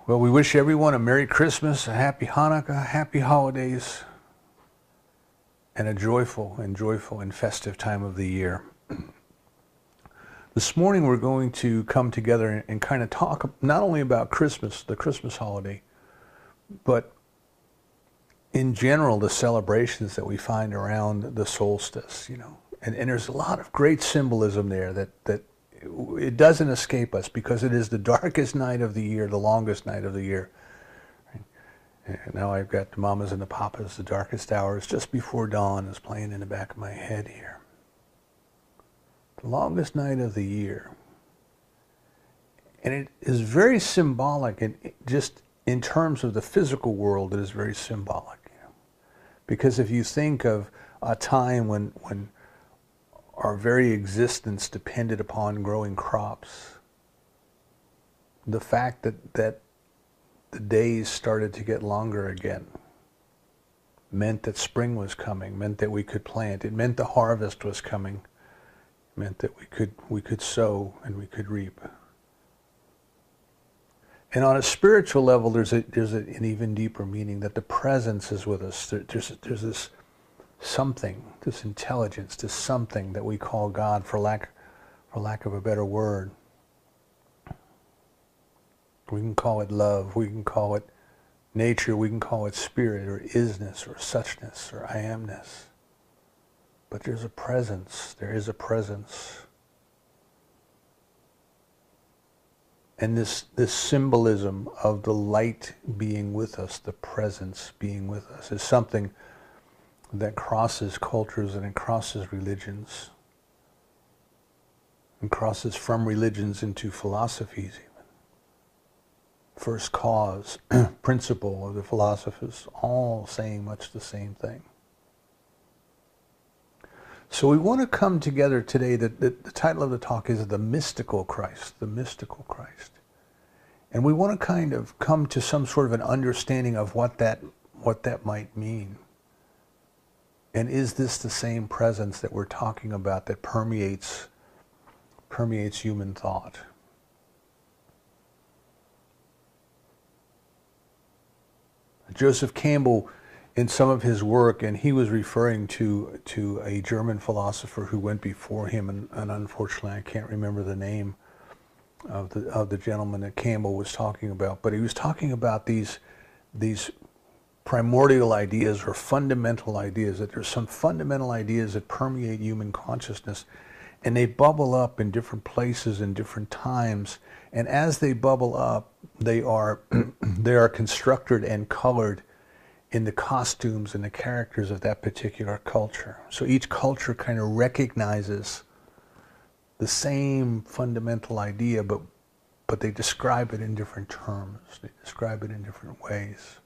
Well, we wish everyone a Merry Christmas, a Happy Hanukkah, Happy Holidays, and a joyful and festive time of the year. This morning we're going to come together and kind of talk not only about Christmas, the Christmas holiday, but in general the celebrations that we find around the solstice, And there's a lot of great symbolism there that it doesn't escape us because it is the darkest night of the year, the longest night of the year. And now I've got the mamas and the papas, the darkest hours just before dawn is playing in the back of my head here. The longest night of the year. And it is very symbolic, and just in terms of the physical world, it is very symbolic. Because if you think of a time when our very existence depended upon growing crops, the fact that the days started to get longer again meant that spring was coming, meant that we could plant. It meant the harvest was coming. It meant that we could sow and we could reap. And on a spiritual level, there's an even deeper meaning that the presence is with us. There's this something, this intelligence, this something that we call God, for lack of a better word. We can call it love, we can call it nature, we can call it spirit or isness or suchness or I amness. But there's a presence, there is a presence. And this symbolism of the light being with us, the presence being with us, is something that crosses cultures and it crosses religions. And crosses from religions into philosophies even. First cause, principle of the philosophers, all saying much the same thing. So we want to come together today. The title of the talk is The Mystical Christ, the Mystical Christ. And we want to kind of come to some sort of an understanding of what that might mean. And is this the same presence that we're talking about that permeates human thought? Joseph Campbell, in some of his work, and he was referring to a German philosopher who went before him, and unfortunately I can't remember the name of the gentleman that Campbell was talking about, but he was talking about these primordial ideas or fundamental ideas, that there's some fundamental ideas that permeate human consciousness, and they bubble up in different places in different times, and as they bubble up, they are constructed and colored in the costumes and the characters of that particular culture. So each culture kind of recognizes the same fundamental idea, but they describe it in different terms. They describe it in different ways.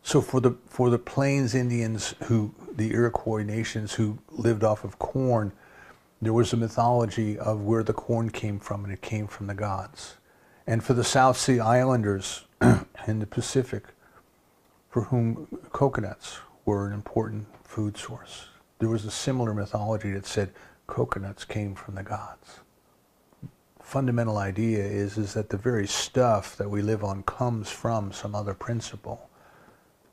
So for the Plains Indians, the Iroquois nations who lived off of corn, there was a mythology of where the corn came from, and it came from the gods. And for the South Sea Islanders in the Pacific, for whom coconuts were an important food source, there was a similar mythology that said coconuts came from the gods. Fundamental idea is that the very stuff that we live on comes from some other principle,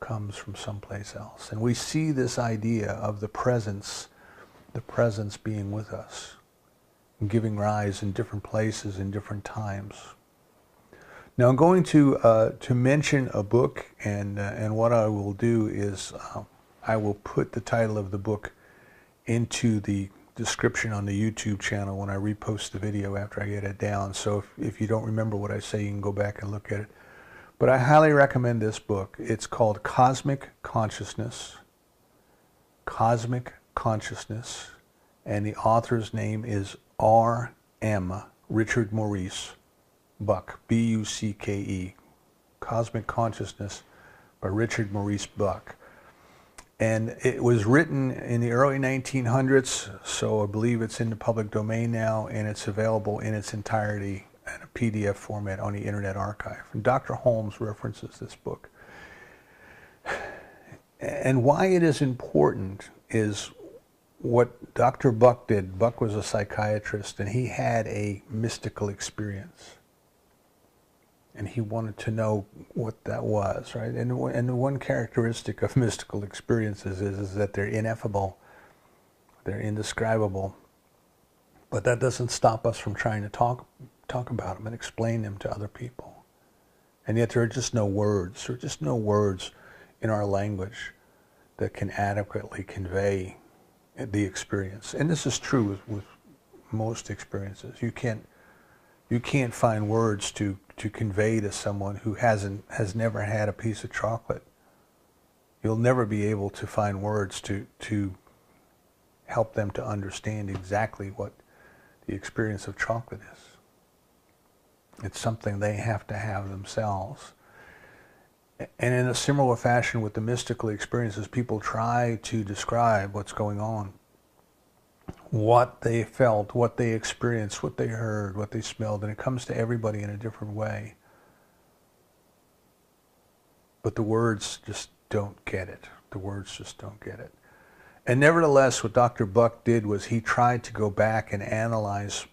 comes from someplace else. And we see this idea of the presence being with us, and giving rise in different places in different times. Now I'm going to mention a book, and what I will do is I will put the title of the book into the description on the YouTube channel when I repost the video after I get it down. So if you don't remember what I say, you can go back and look at it. But I highly recommend this book. It's called Cosmic Consciousness. Cosmic Consciousness. And the author's name is R.M. Richard Maurice Buck. B-U-C-K-E. Cosmic Consciousness by Richard Maurice Buck. And it was written in the early 1900s, so I believe it's in the public domain now, and it's available in its entirety in a PDF format on the Internet Archive. And Dr. Holmes references this book. And why it is important is what Dr. Buck did. Buck was a psychiatrist, and he had a mystical experience. And he wanted to know what that was, right? And one characteristic of mystical experiences is that they're ineffable, they're indescribable, but that doesn't stop us from trying to talk about them and explain them to other people. And yet there are just no words, there are just no words in our language that can adequately convey the experience. And this is true with most experiences. You can't find words to convey to someone who has never had a piece of chocolate. You'll never be able to find words to help them to understand exactly what the experience of chocolate is. It's something they have to have themselves. And in a similar fashion with the mystical experiences, people try to describe what's going on, what they felt, what they experienced, what they heard, what they smelled, and it comes to everybody in a different way. But the words just don't get it. The words just don't get it. And nevertheless, what Dr. Buck did was he tried to go back and analyze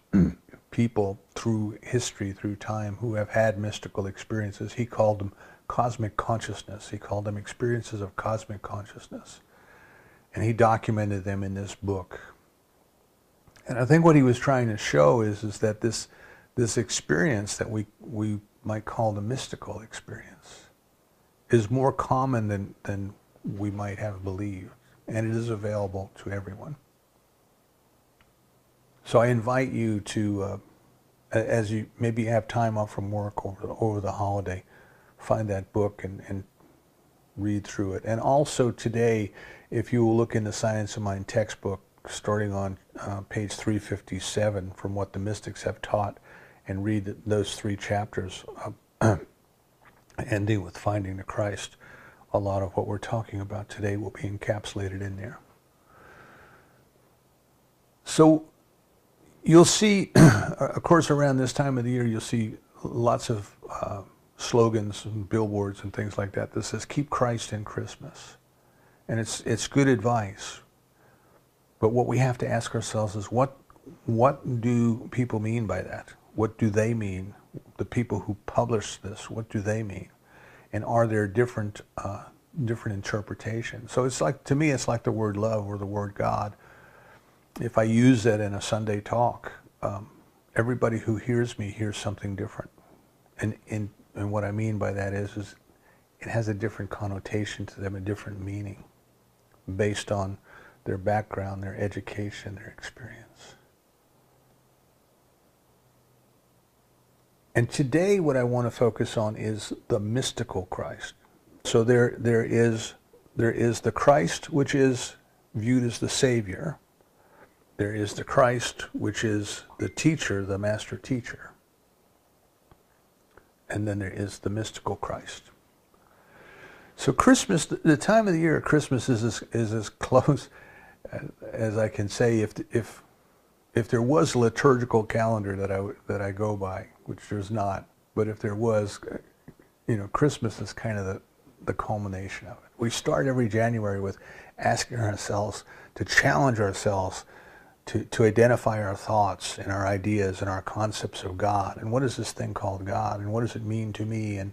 people through history, through time, who have had mystical experiences. He called them cosmic consciousness. He called them experiences of cosmic consciousness. And he documented them in this book. And I think what he was trying to show is that this experience that we might call the mystical experience is more common than we might have believed. And it is available to everyone. So I invite you to, as you maybe have time off from work over the holiday, find that book and read through it. And also today, if you will look in the Science of Mind textbook, starting on page 357, from What the Mystics Have Taught, and read those 3 chapters, ending with Finding the Christ. A lot of what we're talking about today will be encapsulated in there. So you'll see, of course, around this time of the year, you'll see lots of slogans and billboards and things like that says, keep Christ in Christmas. And it's good advice. But what we have to ask ourselves is, what do people mean by that? What do they mean? The people who publish this, what do they mean? And are there different interpretations? So it's like, to me, it's like the word love or the word God. If I use that in a Sunday talk, everybody who hears me hears something different. And what I mean by that is it has a different connotation to them, a different meaning, based on their background, their education, their experience. And today what I want to focus on is the mystical Christ. So there is the Christ which is viewed as the Savior. There is the Christ which is the teacher, the master teacher. And then there is the mystical Christ. So Christmas, the time of the year of Christmas is as close as I can say. If there was a liturgical calendar that I go by, which there's not, but if there was, Christmas is kind of the culmination of it. We start every January with asking ourselves to challenge ourselves to identify our thoughts and our ideas and our concepts of God. And what is this thing called God? And what does it mean to me? And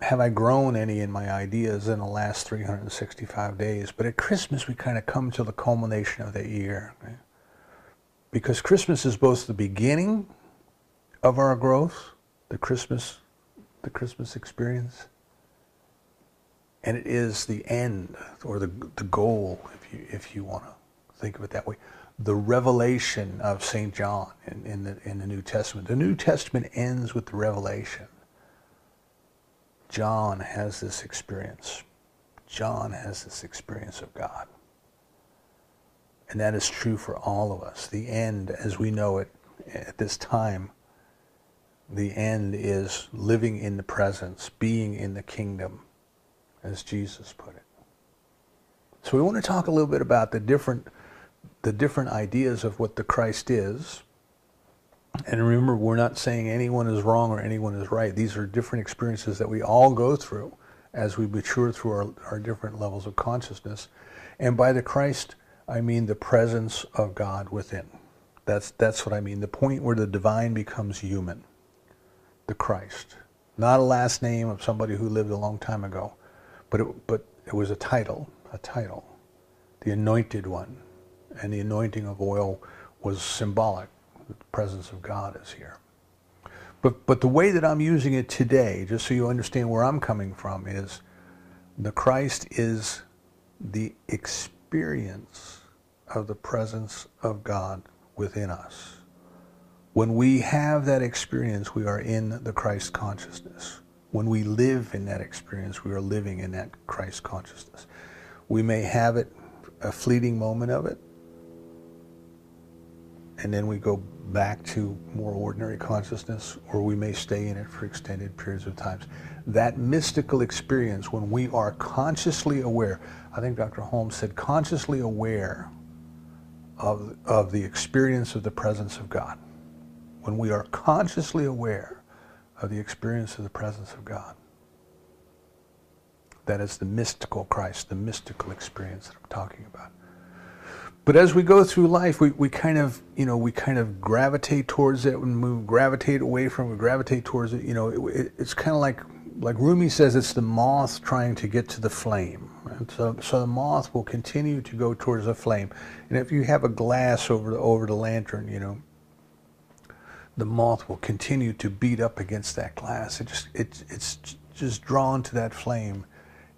have I grown any in my ideas in the last 365 days? But at Christmas, we kind of come to the culmination of that year. Right? Because Christmas is both the beginning of our growth, the Christmas experience, and it is the end, or the goal, if you want to think of it that way. The revelation of St. John in the New Testament. The New Testament ends with the revelation. John has this experience. John has this experience of God. And that is true for all of us. The end, as we know it at this time, the end is living in the presence, being in the kingdom, as Jesus put it. So we want to talk a little bit about the different ideas of what the Christ is. And remember, we're not saying anyone is wrong or anyone is right. These are different experiences that we all go through as we mature through our different levels of consciousness. And by the Christ, I mean the presence of God within. That's what I mean. The point where the divine becomes human. The Christ. Not a last name of somebody who lived a long time ago, but it was a title, the Anointed One. And the anointing of oil was symbolic. The presence of God is here. But the way that I'm using it today, just so you understand where I'm coming from, is the Christ is the experience of the presence of God within us. When we have that experience, we are in the Christ consciousness. When we live in that experience, we are living in that Christ consciousness. We may have it, a fleeting moment of it, and then we go back to more ordinary consciousness, or we may stay in it for extended periods of time. That mystical experience, when we are consciously aware, I think Dr. Holmes said, consciously aware of the experience of the presence of God. When we are consciously aware of the experience of the presence of God, that is the mystical Christ, the mystical experience that I'm talking about. But as we go through life, we kind of gravitate towards it, and we gravitate away from it, we gravitate towards it. It's kind of like Rumi says, it's the moth trying to get to the flame. And so the moth will continue to go towards the flame. And if you have a glass over the lantern, the moth will continue to beat up against that glass. It's just drawn to that flame.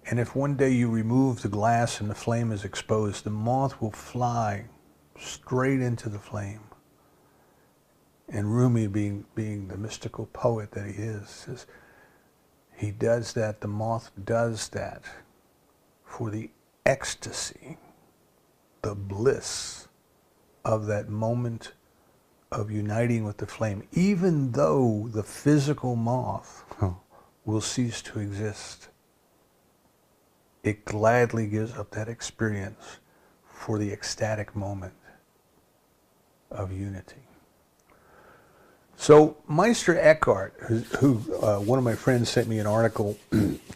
And if one day you remove the glass and the flame is exposed, the moth will fly straight into the flame. And Rumi, being the mystical poet that he is, says he does that, the moth does that for the ecstasy, the bliss of that moment of uniting with the flame, even though the physical moth will cease to exist. It gladly gives up that experience for the ecstatic moment of unity. So Meister Eckhart, who one of my friends sent me an article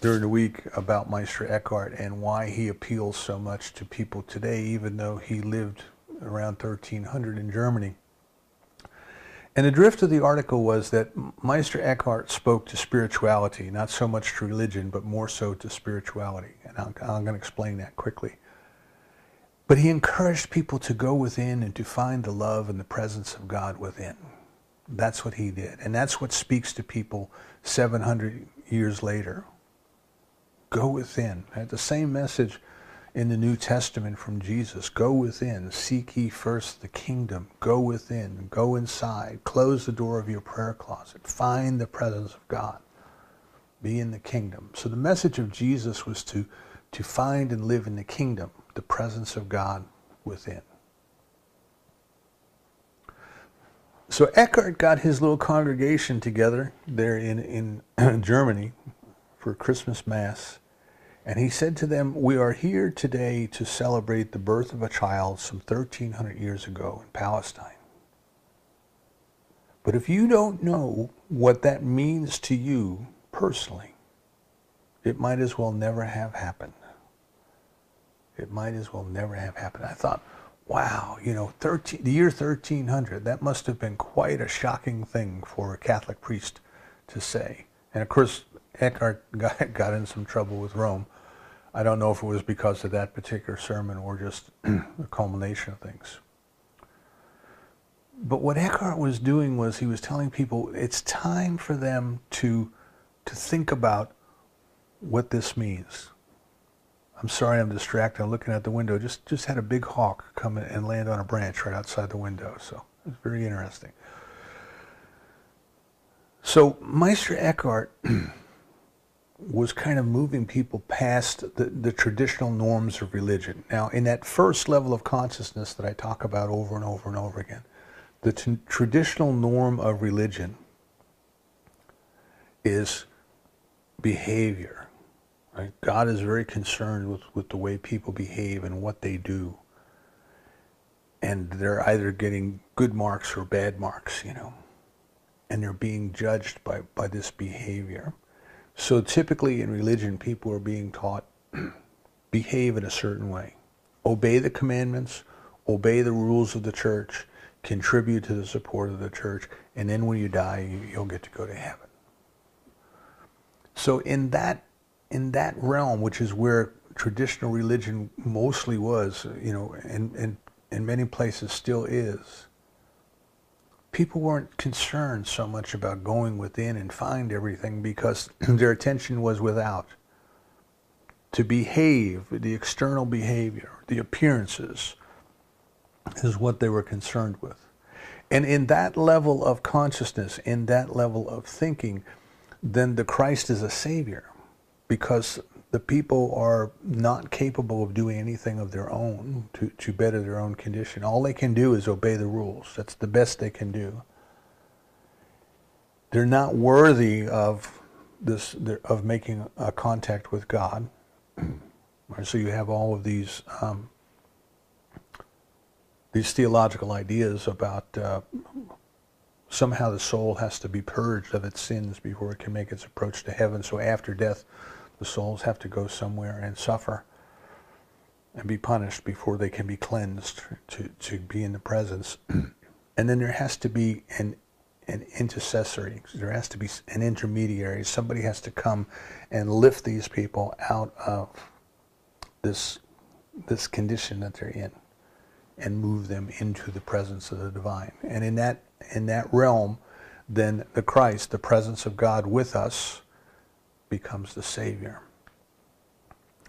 during the week about Meister Eckhart and why he appeals so much to people today, even though he lived around 1300 in Germany. And the drift of the article was that Meister Eckhart spoke to spirituality, not so much to religion, but more so to spirituality. And I'm going to explain that quickly. But he encouraged people to go within and to find the love and the presence of God within. That's what he did. And that's what speaks to people 700 years later. Go within. The same message in the New Testament from Jesus. Go within. Seek ye first the kingdom. Go within. Go inside. Close the door of your prayer closet. Find the presence of God. Be in the kingdom. So the message of Jesus was to find and live in the kingdom, the presence of God within. So Eckhart got his little congregation together there in Germany for Christmas Mass. And he said to them, we are here today to celebrate the birth of a child some 1,300 years ago in Palestine. But if you don't know what that means to you personally, it might as well never have happened. It might as well never have happened. I thought, wow, the year 1300, that must have been quite a shocking thing for a Catholic priest to say. And of course, Eckhart got in some trouble with Rome. I don't know if it was because of that particular sermon or just the culmination of things. But what Eckhart was doing was he was telling people it's time for them to think about what this means. I'm sorry I'm distracted. I'm looking out the window. Just had a big hawk come in and land on a branch right outside the window. So it's very interesting. So Meister Eckhart was kind of moving people past the traditional norms of religion. Now, in that first level of consciousness that I talk about over and over and over again, the traditional norm of religion is behavior. Right? God is very concerned with the way people behave and what they do. And they're either getting good marks or bad marks, and they're being judged by this behavior. So typically in religion, people are being taught, behave in a certain way. Obey the commandments, obey the rules of the church, contribute to the support of the church, and then when you die, you'll get to go to heaven. So in that realm, which is where traditional religion mostly was, and in many places still is, people weren't concerned so much about going within and find everything because their attention was without. To behave, the external behavior, the appearances, is what they were concerned with. And in that level of consciousness, in that level of thinking, then the Christ is a savior, because the people are not capable of doing anything of their own to better their own condition. All they can do is obey the rules. That's the best they can do. They're not worthy of of making a contact with God. So you have all of these theological ideas about somehow the soul has to be purged of its sins before it can make its approach to heaven. So after death, the souls have to go somewhere and suffer and be punished before they can be cleansed to be in the presence. And then there has to be an intercessory. There has to be an intermediary. Somebody has to come and lift these people out of this condition that they're in and move them into the presence of the divine. And in that realm, then the Christ, the presence of God with us, becomes the Savior.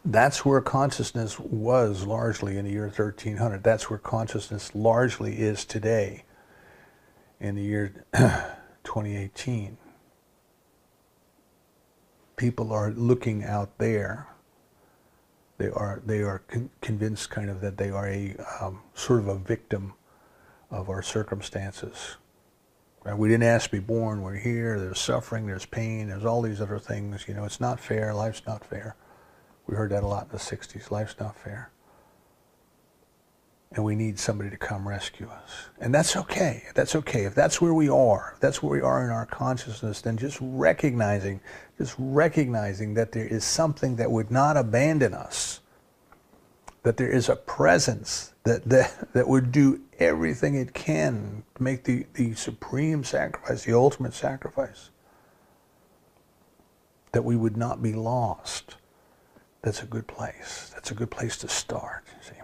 That's where consciousness was largely in the year 1300. That's where consciousness largely is today in the year 2018. People are looking out there. They are convinced kind of that they are a sort of a victim of our circumstances. Right? We didn't ask to be born. We're here. There's suffering. There's pain. There's all these other things. It's not fair. Life's not fair. We heard that a lot in the 60s. Life's not fair. And we need somebody to come rescue us. And that's okay. That's okay. If that's where we are, if that's where we are in our consciousness, then just recognizing that there is something that would not abandon us, that there is a presence that would do everything it can to make the supreme sacrifice, the ultimate sacrifice, that we would not be lost. That's a good place. That's a good place to start, you see.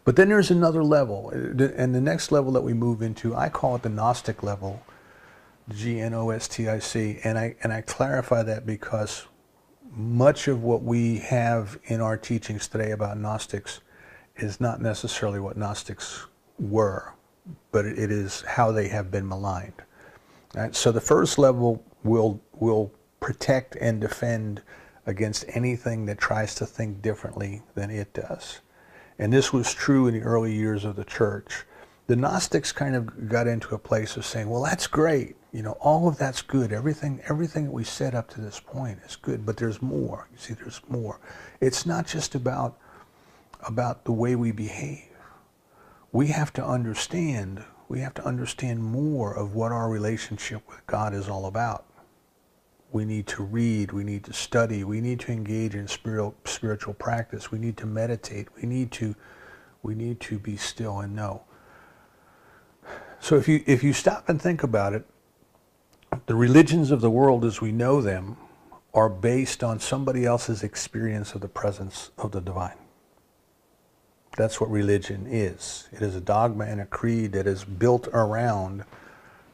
But then there's another level, and the next level that we move into, I call it the Gnostic level, Gnostic, and I clarify that because much of what we have in our teachings today about Gnostics is not necessarily what Gnostics were, but it is how they have been maligned. Right? So the first level will protect and defend against anything that tries to think differently than it does. And this was true in the early years of the church. The Gnostics kind of got into a place of saying, well, that's great. All of that's good. Everything that we said up to this point is good, but there's more. You see, there's more. It's not just about the way we behave. We have to understand more of what our relationship with God is all about. We need to read, we need to study, we need to engage in spiritual practice, we need to meditate, we need to be still and know. So if you stop and think about it, the religions of the world as we know them are based on somebody else's experience of the presence of the divine. That's what religion is. It is a dogma and a creed that is built around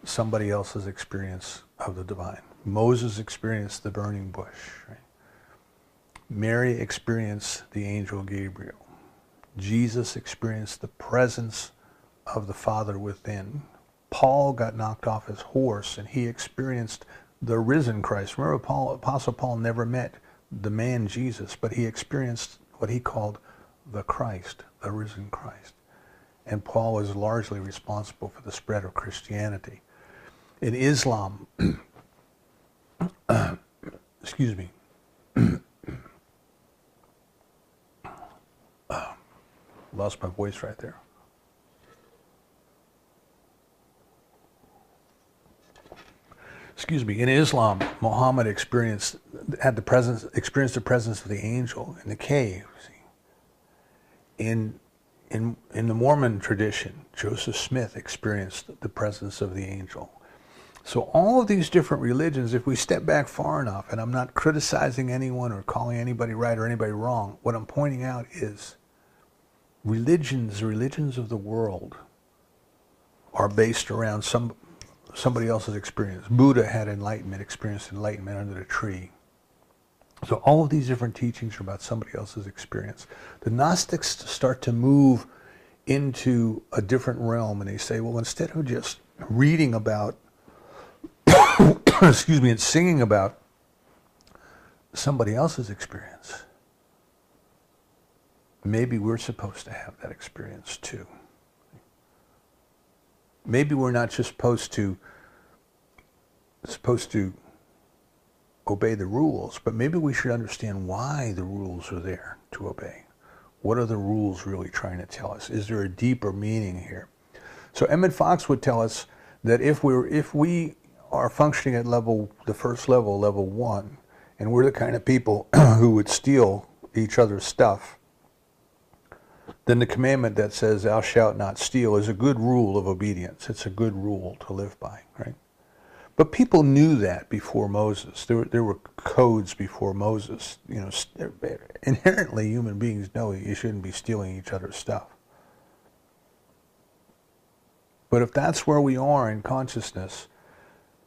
somebody else's experience of the divine. Moses experienced the burning bush. Right? Mary experienced the angel Gabriel. Jesus experienced the presence of the Father within. Paul got knocked off his horse and he experienced the risen Christ. Remember, Apostle Paul never met the man Jesus, but he experienced what he called the Christ, the risen Christ. And Paul was largely responsible for the spread of Christianity. In Islam, excuse me, lost my voice right there. Excuse me. In Islam, Muhammad experienced the presence of the angel in the cave. See? In the Mormon tradition, Joseph Smith experienced the presence of the angel. So all of these different religions, if we step back far enough, and I'm not criticizing anyone or calling anybody right or anybody wrong, what I'm pointing out is religions of the world are based around somebody else's experience. Buddha had experienced enlightenment under the tree. So all of these different teachings are about somebody else's experience. The Gnostics start to move into a different realm, and they say, well, instead of just reading about, excuse me, and singing about somebody else's experience, maybe we're supposed to have that experience too. Maybe we're not just supposed to obey the rules, but maybe we should understand why the rules are there to obey. What are the rules really trying to tell us? Is there a deeper meaning here? So Emmett Fox would tell us that if we are functioning at the first level, level 1, and we're the kind of people who would steal each other's stuff, then the commandment that says thou shalt not steal is a good rule of obedience. It's a good rule to live by, right? But people knew that before Moses. There were codes before Moses. You know, inherently human beings know you shouldn't be stealing each other's stuff. But if that's where we are in consciousness,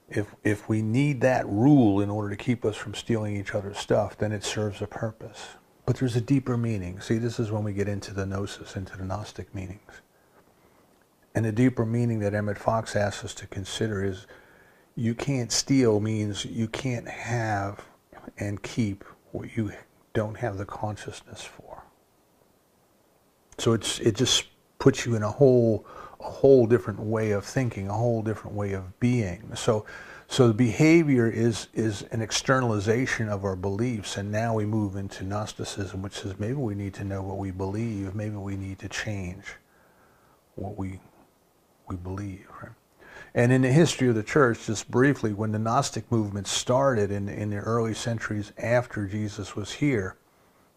if we need that rule in order to keep us from stealing each other's stuff, then it serves a purpose. But there's a deeper meaning. See, this is when we get into the gnosis, into the Gnostic meanings. And the deeper meaning that Emmett Fox asks us to consider is, you can't steal means you can't have and keep what you don't have the consciousness for. So it just puts you in a whole different way of thinking, a whole different way of being. So the behavior is an externalization of our beliefs, and now we move into Gnosticism, which says maybe we need to know what we believe, maybe we need to change what we believe, right? And in the history of the church, just briefly, when the Gnostic movement started in the early centuries after Jesus was here,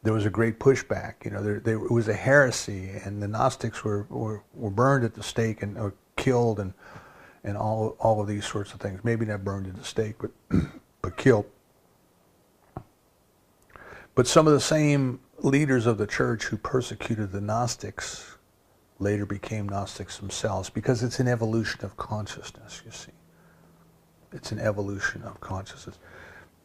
there was a great pushback. You know, it was a heresy, and the Gnostics were burned at the stake and or killed, and all of these sorts of things. Maybe not burned at the stake, but killed. But some of the same leaders of the church who persecuted the Gnostics later became Gnostics themselves, because it's an evolution of consciousness, you see. It's an evolution of consciousness.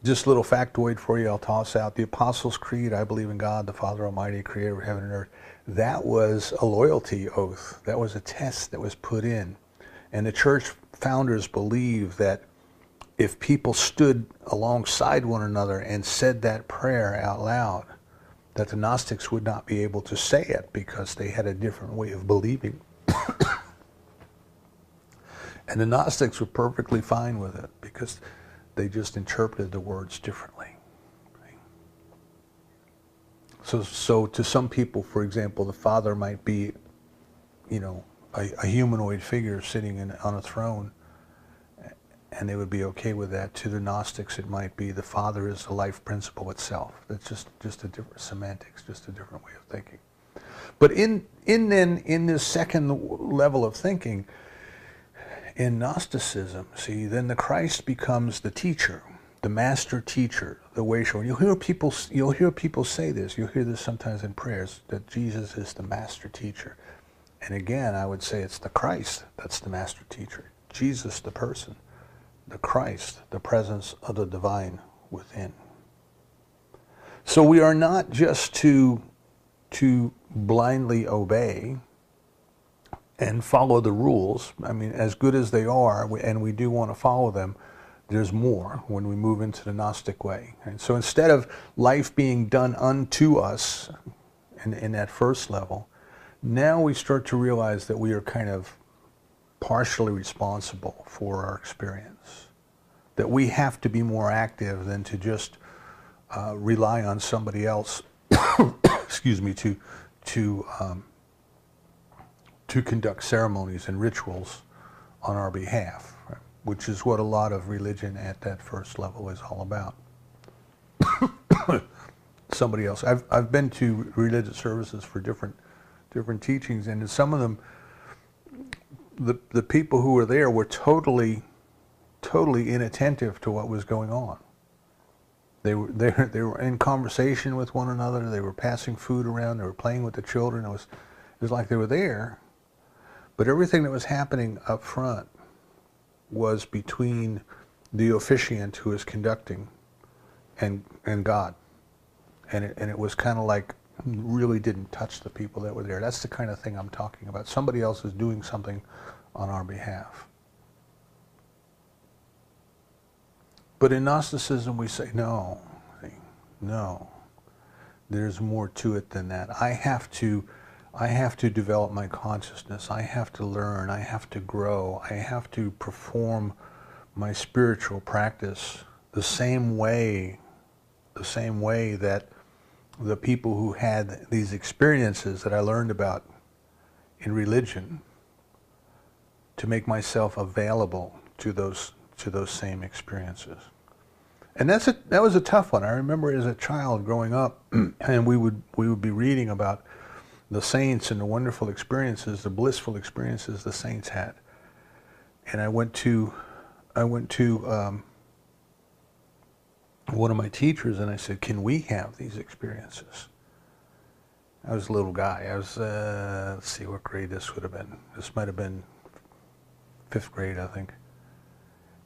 Just a little factoid for you, I'll toss out. The Apostles' Creed, I believe in God, the Father Almighty, creator of heaven and earth. That was a loyalty oath. That was a test that was put in. And the church founders believed that if people stood alongside one another and said that prayer out loud, that the Gnostics would not be able to say it because they had a different way of believing. And the Gnostics were perfectly fine with it because they just interpreted the words differently. So to some people, for example, the Father might be, you know, a humanoid figure sitting on a throne, and they would be okay with that. To the Gnostics, it might be the Father is the life principle itself. That's just a different semantics, just a different way of thinking. But in this second level of thinking, in Gnosticism, see, then the Christ becomes the teacher, the master teacher, the way shower. You'll hear people say this. You'll hear this sometimes in prayers, that Jesus is the master teacher. And again, I would say it's the Christ that's the master teacher. Jesus, the person. The Christ, the presence of the divine within. So we are not just to blindly obey and follow the rules. I mean, as good as they are, and we do want to follow them, there's more when we move into the Gnostic way. And so instead of life being done unto us in that first level, now we start to realize that we are kind of partially responsible for our experience, that we have to be more active than to just rely on somebody else excuse me, to conduct ceremonies and rituals on our behalf, right? Which is what a lot of religion at that first level is all about. Somebody else. I've been to religious services for different teachings, and in some of them, the people who were there were totally totally inattentive to what was going on. They were in conversation with one another. They were passing food around. They were playing with the children. It was like they were there, but everything that was happening up front was between the officiant who was conducting and God, and it was kind of like really didn't touch the people that were there. That's the kind of thing I'm talking about. Somebody else is doing something on our behalf. But in Gnosticism, we say, no, there's more to it than that. I have to develop my consciousness. I have to learn. I have to grow. I have to perform my spiritual practice the same way that the people who had these experiences that I learned about in religion, to make myself available to those same experiences. And that was a tough one. I remember as a child growing up, and we would be reading about the saints and the wonderful experiences, the blissful experiences the saints had. And I went to one of my teachers and I said, "Can we have these experiences?" I was a little guy. I was, let's see what grade this would have been. This might have been 5th grade, I think.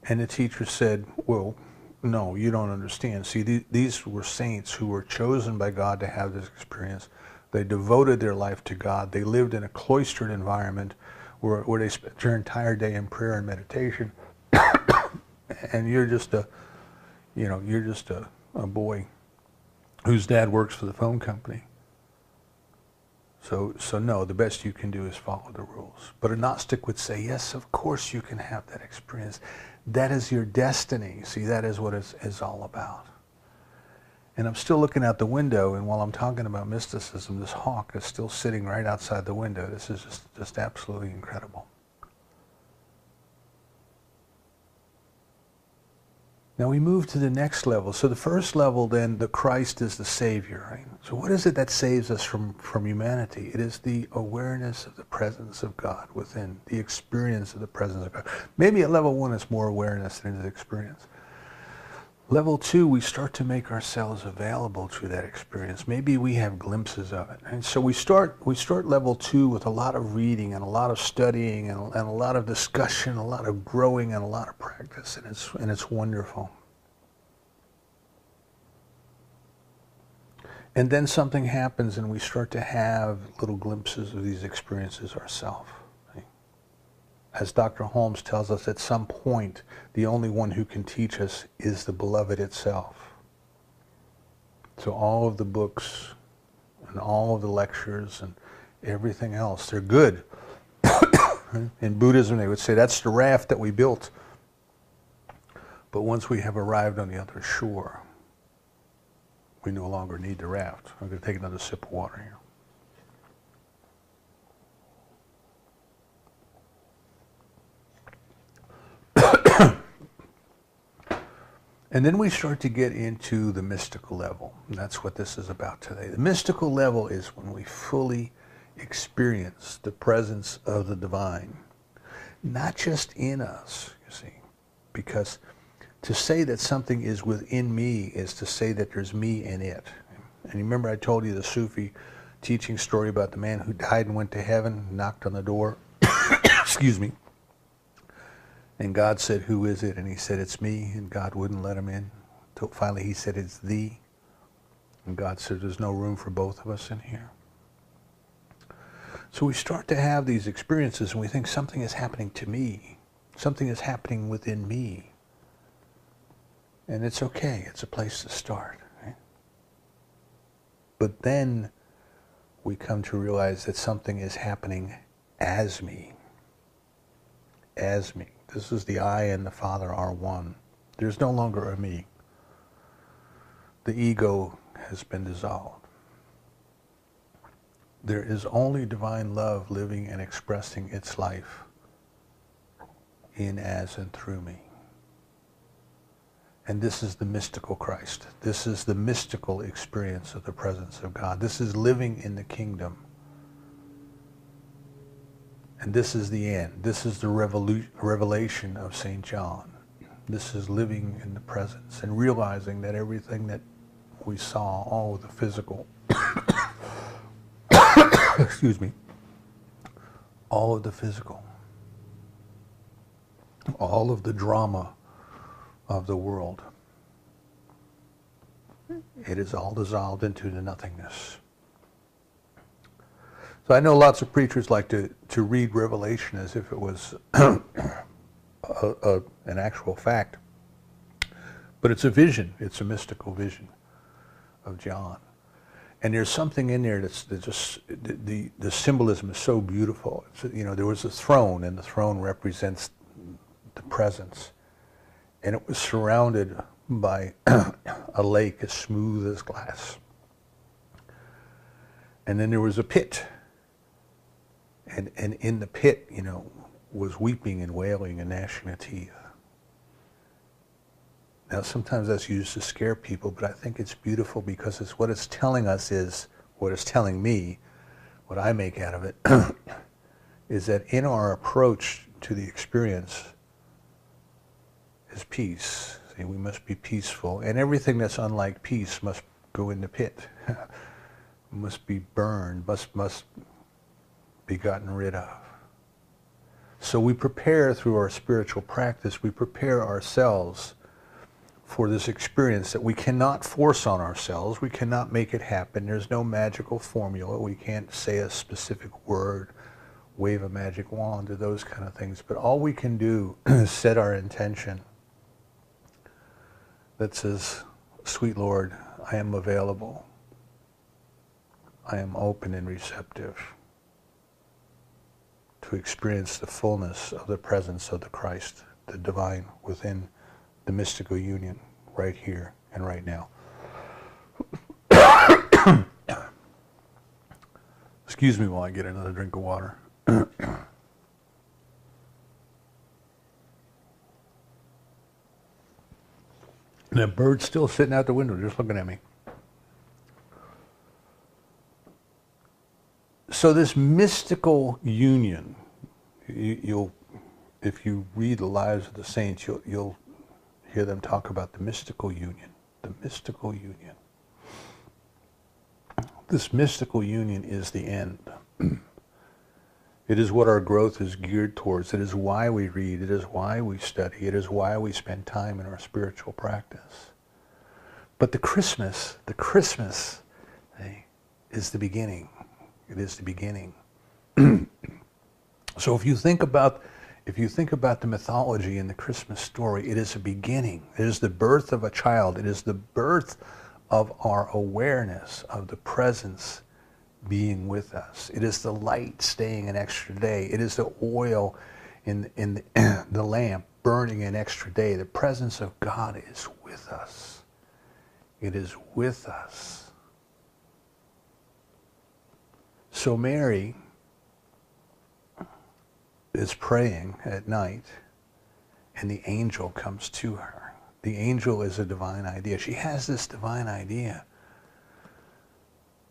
And the teacher said, "Well, no, you don't understand. See, these were saints who were chosen by God to have this experience. They devoted their life to God. They lived in a cloistered environment where they spent their entire day in prayer and meditation. And you're just a boy whose dad works for the phone company. So no, the best you can do is follow the rules." But a Gnostic would say, yes, of course you can have that experience. That is your destiny. See, that is what it's all about. And I'm still looking out the window, and while I'm talking about mysticism, this hawk is still sitting right outside the window. This is just absolutely incredible. Now we move to the next level. So the first level, then, the Christ is the Savior, right? So what is it that saves us from humanity? It is the awareness of the presence of God within, the experience of the presence of God. Maybe at level 1 it's more awareness than it is experience. Level 2, we start to make ourselves available to that experience. Maybe we have glimpses of it. And so we start level 2 with a lot of reading and a lot of studying and a lot of discussion, a lot of growing and a lot of practice, and it's wonderful. And then something happens and we start to have little glimpses of these experiences ourselves. As Dr. Holmes tells us, at some point, the only one who can teach us is the beloved itself. So all of the books and all of the lectures and everything else, they're good. In Buddhism, they would say, that's the raft that we built. But once we have arrived on the other shore, we no longer need the raft. I'm going to take another sip of water here. And then we start to get into the mystical level. And that's what this is about today. The mystical level is when we fully experience the presence of the divine. Not just in us, you see. Because to say that something is within me is to say that there's me in it. And you remember I told you the Sufi teaching story about the man who died and went to heaven, knocked on the door. Excuse me. And God said, "Who is it?" And he said, "It's me." And God wouldn't let him in. Until finally he said, "It's thee." And God said, "There's no room for both of us in here." So we start to have these experiences and we think something is happening to me. Something is happening within me. And it's okay. It's a place to start. Right? But then we come to realize that something is happening as me. As me. This is the I and the Father are one. There's no longer a me. The ego has been dissolved. There is only divine love living and expressing its life in, as, and through me. And this is the mystical Christ. This is the mystical experience of the presence of God. This is living in the kingdom. And this is the end. This is the revelation of St. John. This is living in the presence and realizing that everything that we saw, all of the physical, excuse me, all of the physical, all of the drama of the world, it is all dissolved into the nothingness. So I know lots of preachers like to read Revelation as if it was an actual fact. But it's a vision. It's a mystical vision of John. And there's something in there that's just, the symbolism is so beautiful. It's, there was a throne, and the throne represents the presence. And it was surrounded by a lake as smooth as glass. And then there was a pit. And in the pit, was weeping and wailing and gnashing of teeth. Now, sometimes that's used to scare people, but I think it's beautiful because what it's telling us is, what it's telling me, what I make out of it, is that in our approach to the experience is peace. See, we must be peaceful, and everything that's unlike peace must go in the pit, must be burned, must be gotten rid of. So we prepare through our spiritual practice, we prepare ourselves for this experience that we cannot force on ourselves. We cannot make it happen. There's no magical formula. We can't say a specific word, wave a magic wand, or those kind of things. But all we can do is set our intention that says, "Sweet Lord, I am available. I am open and receptive to experience the fullness of the presence of the Christ, the divine within the mystical union right here and right now." Excuse me while I get another drink of water. And that bird's still sitting out the window just looking at me. So this mystical union, you'll, if you read the lives of the saints, you'll hear them talk about the mystical union. The mystical union. This mystical union is the end. It is what our growth is geared towards. It is why we read. It is why we study. It is why we spend time in our spiritual practice. But the Christmas is the beginning. It is the beginning. So if you think about the mythology in the Christmas story, it is a beginning. It is the birth of a child. It is the birth of our awareness of the presence being with us. It is the light staying an extra day. It is the oil in the lamp burning an extra day. The presence of God is with us. It is with us. So Mary is praying at night, and the angel comes to her. The angel is a divine idea. She has this divine idea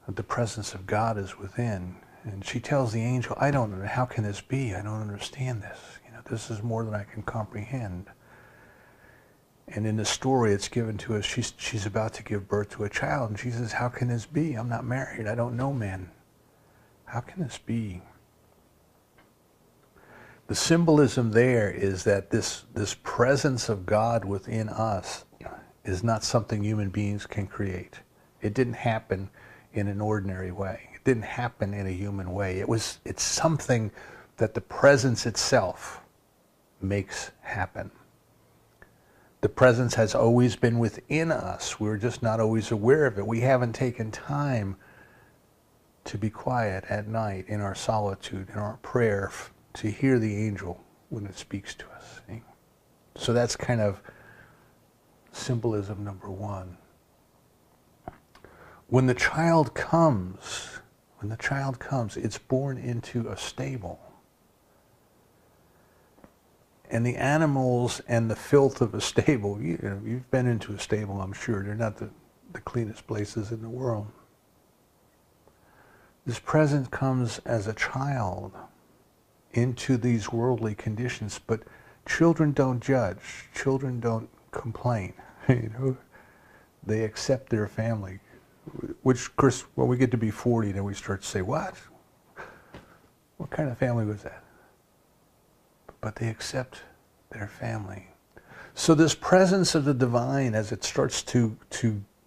that the presence of God is within. And she tells the angel, "I don't know, how can this be? I don't understand this. This is more than I can comprehend." And in the story it's given to us, she's about to give birth to a child, and she says, "How can this be? I'm not married. I don't know men. How can this be?" The symbolism there is that this presence of God within us is not something human beings can create. It didn't happen in an ordinary way. It didn't happen in a human way. It's something that the presence itself makes happen. The presence has always been within us. We're just not always aware of it. We haven't taken time to be quiet at night in our solitude, in our prayer, to hear the angel when it speaks to us. See? So that's kind of symbolism number one. When the child comes, it's born into a stable. And the animals and the filth of a stable, you've been into a stable, I'm sure. They're not the cleanest places in the world. This presence comes as a child into these worldly conditions, but Children don't judge. Children don't complain. You know, they accept their family. Which, of course, when we get to be 40, then we start to say, what? What kind of family was that? But they accept their family. So this presence of the divine, as it starts to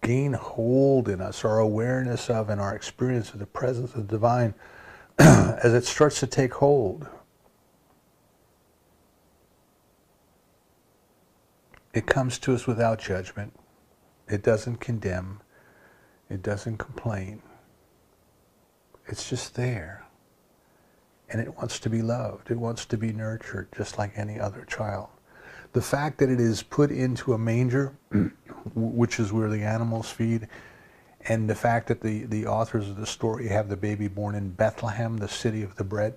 gain hold in us, our awareness of and our experience of the presence of the divine, as it starts to take hold, it comes to us without judgment. It doesn't condemn. It doesn't complain. It's just there. And it wants to be loved. It wants to be nurtured just like any other child. The fact that it is put into a manger, which is where the animals feed, and the fact that the authors of the story have the baby born in Bethlehem, the city of the bread.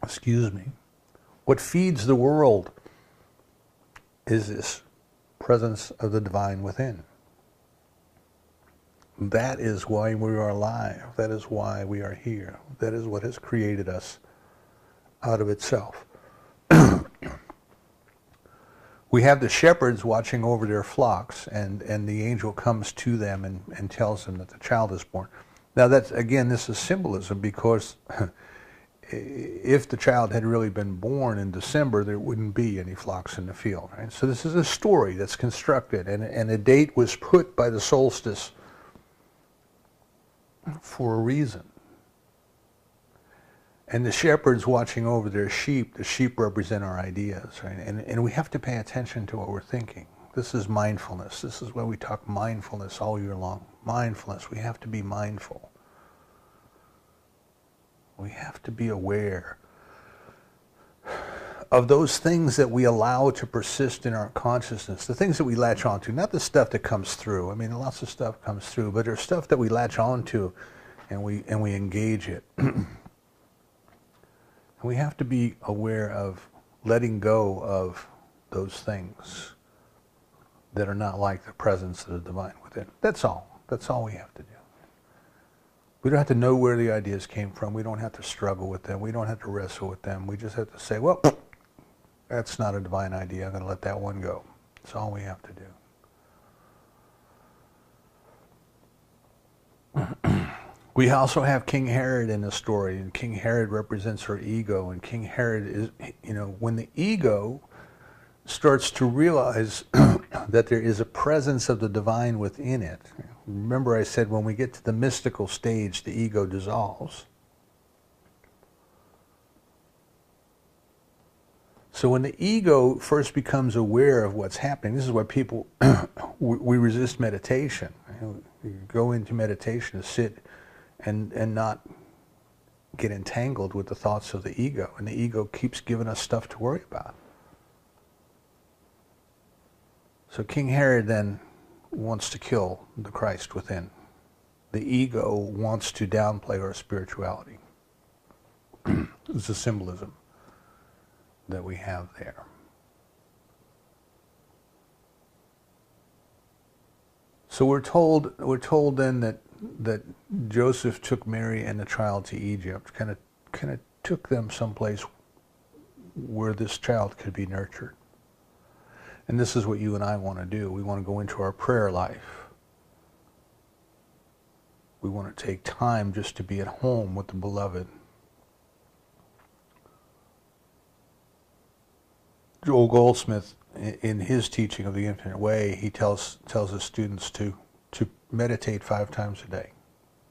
Excuse me. What feeds the world is this presence of the divine within. That is why we are alive. That is why we are here. That is what has created us out of itself. We have the shepherds watching over their flocks, and the angel comes to them and tells them that the child is born. Now that's, again, this is symbolism, because if the child had really been born in December, there wouldn't be any flocks in the field, right? So this is a story that's constructed, and a date was put by the solstice for a reason. And the shepherds watching over their sheep, the sheep represent our ideas, right? And we have to pay attention to what we're thinking. This is mindfulness. This is why we talk mindfulness all year long. Mindfulness, we have to be mindful. We have to be aware of those things that we allow to persist in our consciousness, the things that we latch onto, not the stuff that comes through. I mean, lots of stuff comes through, but there's stuff that we latch onto and we engage it. We have to be aware of letting go of those things that are not like the presence of the divine within. That's all. That's all we have to do. We don't have to know where the ideas came from. We don't have to struggle with them. We don't have to wrestle with them. We just have to say, well, that's not a divine idea. I'm going to let that one go. That's all we have to do. We also have King Herod in the story, and King Herod represents our ego, and King Herod is, you know, when the ego starts to realize that there is a presence of the divine within it. Remember I said when we get to the mystical stage, the ego dissolves. So when the ego first becomes aware of what's happening, this is why people, we resist meditation. You go into meditation to sit and not get entangled with the thoughts of the ego. And the ego keeps giving us stuff to worry about. So King Herod then wants to kill the Christ within. The ego wants to downplay our spirituality. It's a symbolism that we have there. So we're told then that Joseph took Mary and the child to Egypt, kind of took them someplace where this child could be nurtured. And this is what you and I want to do. We want to go into our prayer life. We want to take time just to be at home with the beloved. Joel Goldsmith, in his teaching of the Infinite Way, he tells his students to meditate 5 times a day.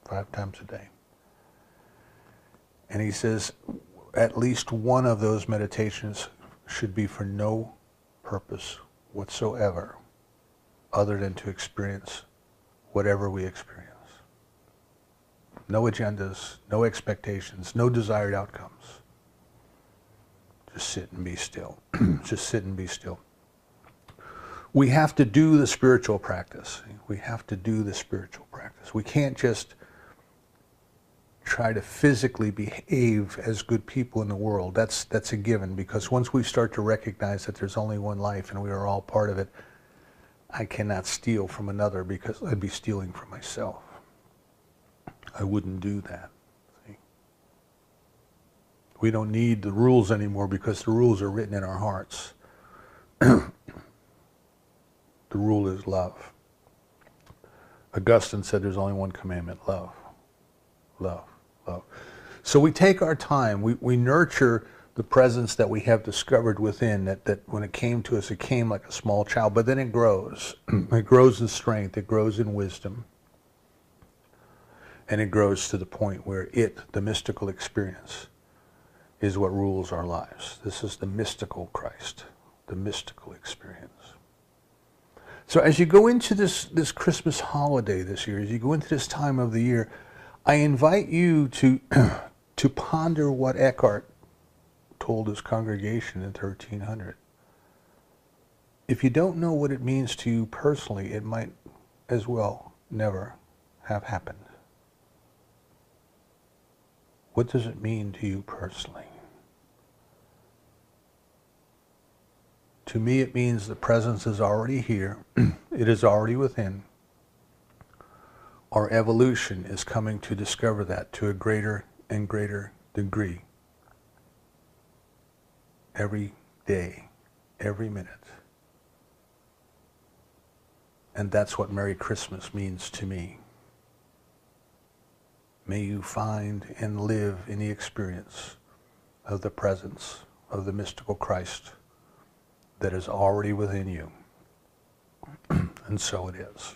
5 times a day. And he says at least one of those meditations should be for no purpose whatsoever other than to experience whatever we experience. No agendas, no expectations, no desired outcomes. Just sit and be still. Just sit and be still. We have to do the spiritual practice. We have to do the spiritual practice. We can't just try to physically behave as good people in the world. That's a given, because once we start to recognize that there's only one life and we are all part of it, I cannot steal from another, because I'd be stealing from myself. I wouldn't do that. See? We don't need the rules anymore because the rules are written in our hearts. The rule is love. Augustine said there's only one commandment: love, love, love. So we take our time, we nurture the presence that we have discovered within, that when it came to us, it came like a small child, but then it grows. It grows in strength, it grows in wisdom, and it grows to the point where the mystical experience, is what rules our lives. This is the mystical Christ, the mystical experience. So as you go into this Christmas holiday this year, as you go into this time of the year, I invite you to to ponder what Eckhart told his congregation in 1300. If you don't know what it means to you personally, it might as well never have happened. What does it mean to you personally? To me, it means the presence is already here. It is already within. Our evolution is coming to discover that to a greater and greater degree. Every day, every minute. And that's what Merry Christmas means to me. May you find and live in the experience of the presence of the mystical Christ that is already within you. And so it is.